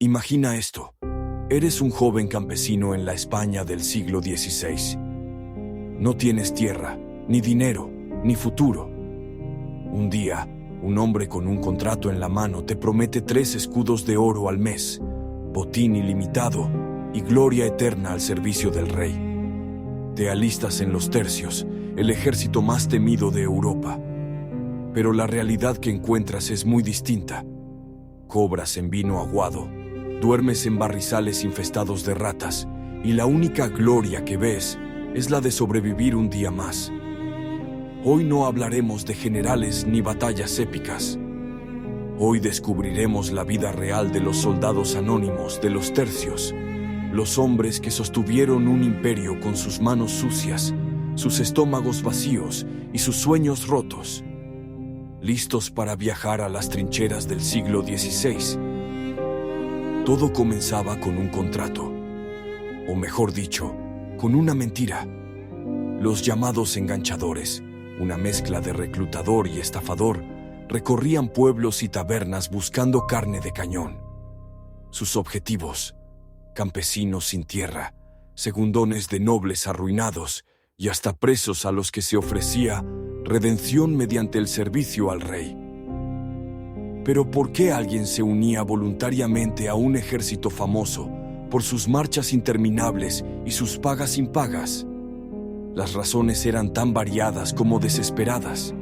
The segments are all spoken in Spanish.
Imagina esto. Eres un joven campesino en la España del siglo XVI. No tienes tierra, ni dinero, ni futuro. Un día, un hombre con un contrato en la mano te promete 3 escudos de oro al mes, botín ilimitado y gloria eterna al servicio del rey. Te alistas en los tercios, el ejército más temido de Europa. Pero la realidad que encuentras es muy distinta. Cobras en vino aguado, duermes en barrizales infestados de ratas, y la única gloria que ves es la de sobrevivir un día más. Hoy no hablaremos de generales ni batallas épicas. Hoy descubriremos la vida real de los soldados anónimos de los tercios, los hombres que sostuvieron un imperio con sus manos sucias, sus estómagos vacíos y sus sueños rotos, listos para viajar a las trincheras del siglo XVI. Todo comenzaba con un contrato, o mejor dicho, con una mentira. Los llamados enganchadores, una mezcla de reclutador y estafador, recorrían pueblos y tabernas buscando carne de cañón. Sus objetivos: campesinos sin tierra, segundones de nobles arruinados y hasta presos a los que se ofrecía redención mediante el servicio al rey. Pero ¿por qué alguien se unía voluntariamente a un ejército famoso por sus marchas interminables y sus pagas impagas? Las razones eran tan variadas como desesperadas.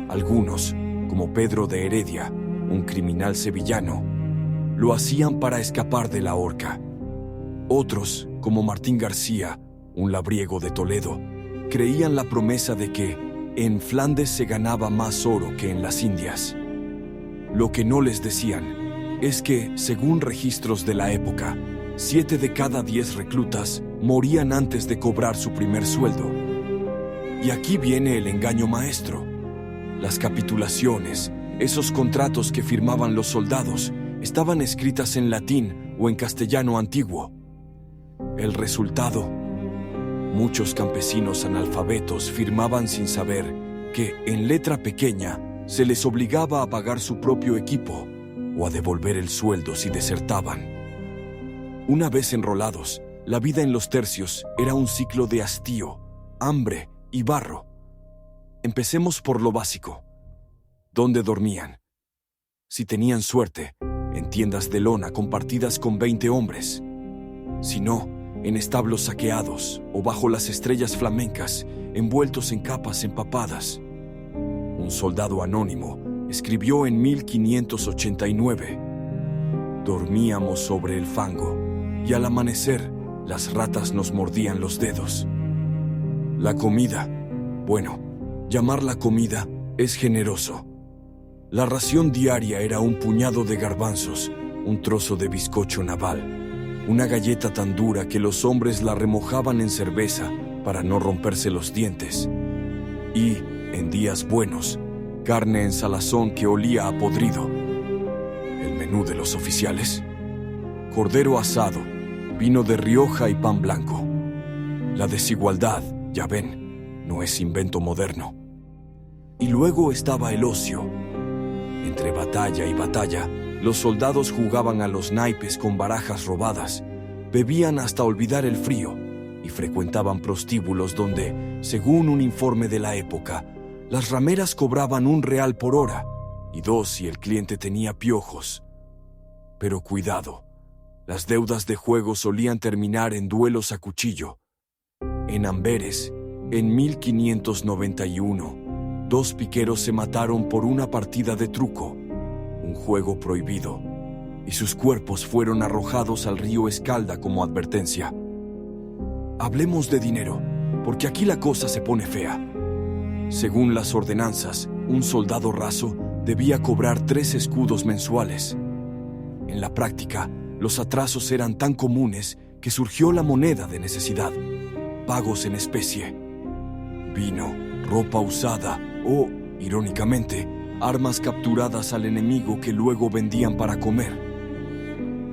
Algunos, como Pedro de Heredia, un criminal sevillano, lo hacían para escapar de la horca. Otros, como Martín García, un labriego de Toledo, creían la promesa de que en Flandes se ganaba más oro que en las Indias. Lo que no les decían es que, según registros de la época, 7 de cada 10 reclutas morían antes de cobrar su primer sueldo. Y aquí viene el engaño maestro. Las capitulaciones, esos contratos que firmaban los soldados, estaban escritas en latín o en castellano antiguo. El resultado: muchos campesinos analfabetos firmaban sin saber que, en letra pequeña, se les obligaba a pagar su propio equipo o a devolver el sueldo si desertaban. Una vez enrolados, la vida en los tercios era un ciclo de hastío, hambre y barro. Empecemos por lo básico. ¿Dónde dormían? Si tenían suerte, en tiendas de lona compartidas con 20 hombres. Si no, en establos saqueados o bajo las estrellas flamencas, envueltos en capas empapadas. Un soldado anónimo escribió en 1589: dormíamos sobre el fango y al amanecer las ratas nos mordían los dedos. La comida, bueno, llamarla comida es generoso. La ración diaria era un puñado de garbanzos, un trozo de bizcocho naval, una galleta tan dura que los hombres la remojaban en cerveza para no romperse los dientes. Y, en días buenos, carne en salazón que olía a podrido. El menú de los oficiales: cordero asado, vino de Rioja y pan blanco. La desigualdad, ya ven, no es invento moderno. Y luego estaba el ocio. Entre batalla y batalla, los soldados jugaban a los naipes con barajas robadas, bebían hasta olvidar el frío y frecuentaban prostíbulos donde, según un informe de la época, las rameras cobraban $1 por hora y 2 si el cliente tenía piojos. Pero cuidado, las deudas de juego solían terminar en duelos a cuchillo. En Amberes, en 1591, 2 piqueros se mataron por una partida de truco, un juego prohibido, y sus cuerpos fueron arrojados al río Escalda como advertencia. Hablemos de dinero, porque aquí la cosa se pone fea. Según las ordenanzas, un soldado raso debía cobrar 3 escudos mensuales. En la práctica, los atrasos eran tan comunes que surgió la moneda de necesidad, pagos en especie. Vino, ropa usada o, irónicamente, armas capturadas al enemigo que luego vendían para comer.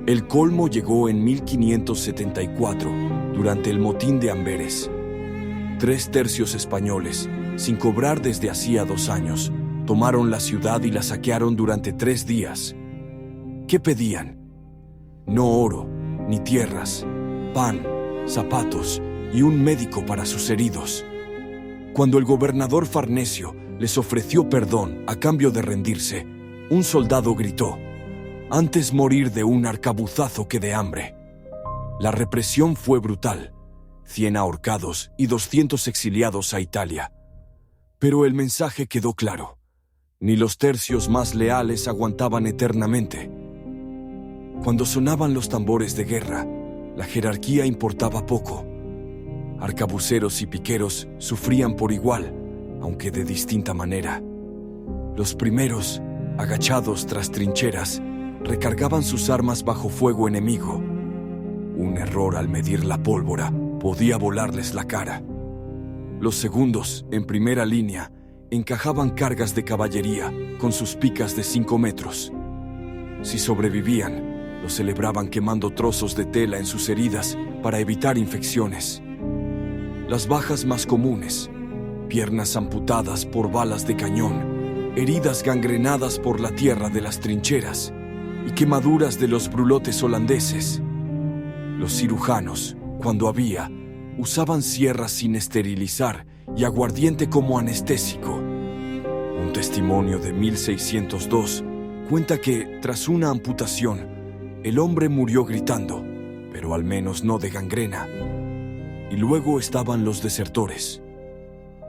El colmo llegó en 1574, durante el motín de Amberes. 3 tercios españoles, sin cobrar desde hacía 2 años, tomaron la ciudad y la saquearon durante 3 días. ¿Qué pedían? No oro, ni tierras, pan, zapatos y un médico para sus heridos. Cuando el gobernador Farnesio les ofreció perdón a cambio de rendirse, un soldado gritó: «Antes morir de un arcabuzazo que de hambre». La represión fue brutal: 100 ahorcados y 200 exiliados a Italia. Pero el mensaje quedó claro: ni los tercios más leales aguantaban eternamente. Cuando sonaban los tambores de guerra, la jerarquía importaba poco. Arcabuceros y piqueros sufrían por igual, aunque de distinta manera. Los primeros, agachados tras trincheras, recargaban sus armas bajo fuego enemigo. Un error al medir la pólvora podía volarles la cara. Los segundos, en primera línea, encajaban cargas de caballería con sus picas de 5 metros. Si sobrevivían, lo celebraban quemando trozos de tela en sus heridas para evitar infecciones. Las bajas más comunes: piernas amputadas por balas de cañón, heridas gangrenadas por la tierra de las trincheras y quemaduras de los brulotes holandeses. Los cirujanos, cuando había, usaban sierras sin esterilizar y aguardiente como anestésico. Un testimonio de 1602 cuenta que, tras una amputación, el hombre murió gritando, pero al menos no de gangrena. Y luego estaban los desertores.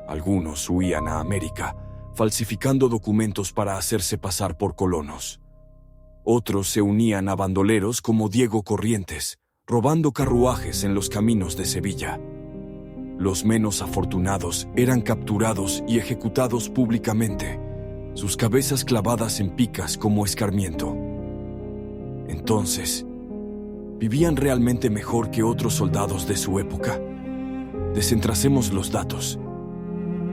Algunos huían a América, falsificando documentos para hacerse pasar por colonos. Otros se unían a bandoleros como Diego Corrientes, robando carruajes en los caminos de Sevilla. Los menos afortunados eran capturados y ejecutados públicamente, sus cabezas clavadas en picas como escarmiento. Entonces, ¿vivían realmente mejor que otros soldados de su época? Desentracemos los datos.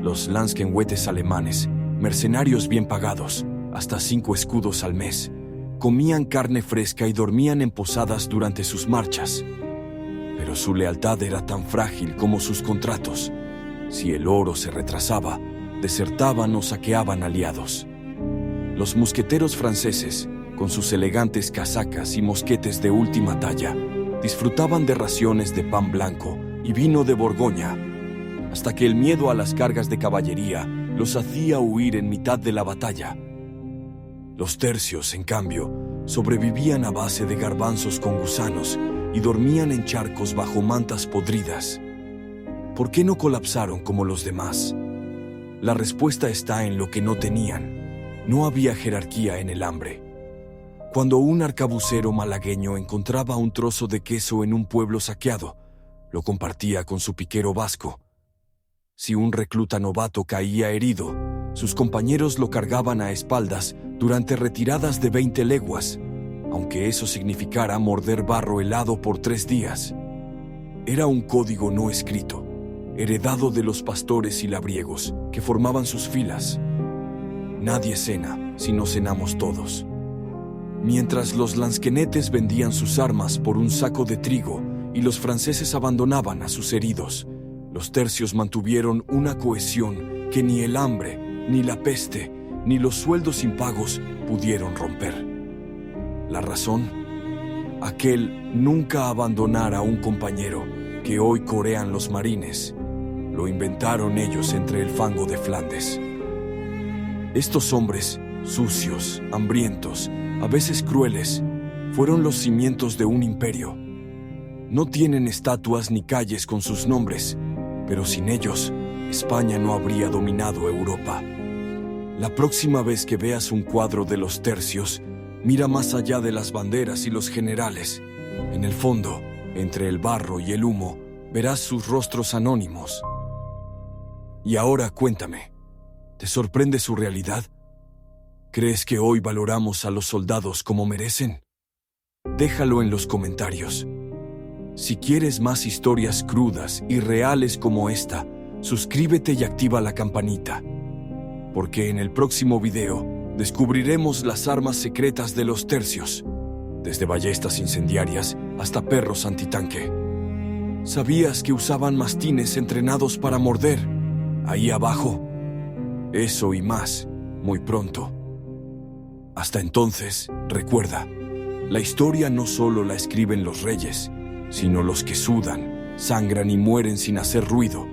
Los Lanzkenwetes alemanes, mercenarios bien pagados, hasta 5 escudos al mes, comían carne fresca y dormían en posadas durante sus marchas. Pero su lealtad era tan frágil como sus contratos. Si el oro se retrasaba, desertaban o saqueaban aliados. Los mosqueteros franceses, con sus elegantes casacas y mosquetes de última talla, disfrutaban de raciones de pan blanco y vino de Borgoña, hasta que el miedo a las cargas de caballería los hacía huir en mitad de la batalla. Los tercios, en cambio, sobrevivían a base de garbanzos con gusanos y dormían en charcos bajo mantas podridas. ¿Por qué no colapsaron como los demás? La respuesta está en lo que no tenían. No había jerarquía en el hambre. Cuando un arcabucero malagueño encontraba un trozo de queso en un pueblo saqueado, lo compartía con su piquero vasco. Si un recluta novato caía herido, sus compañeros lo cargaban a espaldas durante retiradas de 20 leguas, aunque eso significara morder barro helado por 3 días. Era un código no escrito, heredado de los pastores y labriegos que formaban sus filas. Nadie cena si no cenamos todos. Mientras los lansquenetes vendían sus armas por un saco de trigo y los franceses abandonaban a sus heridos, los tercios mantuvieron una cohesión que ni el hambre, ni la peste, ni los sueldos impagos pudieron romper. ¿La razón? Aquel nunca abandonar a un compañero que hoy corean los marines. Lo inventaron ellos entre el fango de Flandes. Estos hombres, sucios, hambrientos, a veces crueles, fueron los cimientos de un imperio. No tienen estatuas ni calles con sus nombres, pero sin ellos, España no habría dominado Europa. La próxima vez que veas un cuadro de los tercios, mira más allá de las banderas y los generales. En el fondo, entre el barro y el humo, verás sus rostros anónimos. Y ahora cuéntame, ¿te sorprende su realidad? ¿Crees que hoy valoramos a los soldados como merecen? Déjalo en los comentarios. Si quieres más historias crudas y reales como esta, suscríbete y activa la campanita, porque en el próximo video descubriremos las armas secretas de los tercios, desde ballestas incendiarias hasta perros antitanque. ¿Sabías que usaban mastines entrenados para morder? Ahí abajo. Eso y más, muy pronto. Hasta entonces, recuerda, La historia no solo la escriben los reyes, sino los que sudan, sangran y mueren sin hacer ruido,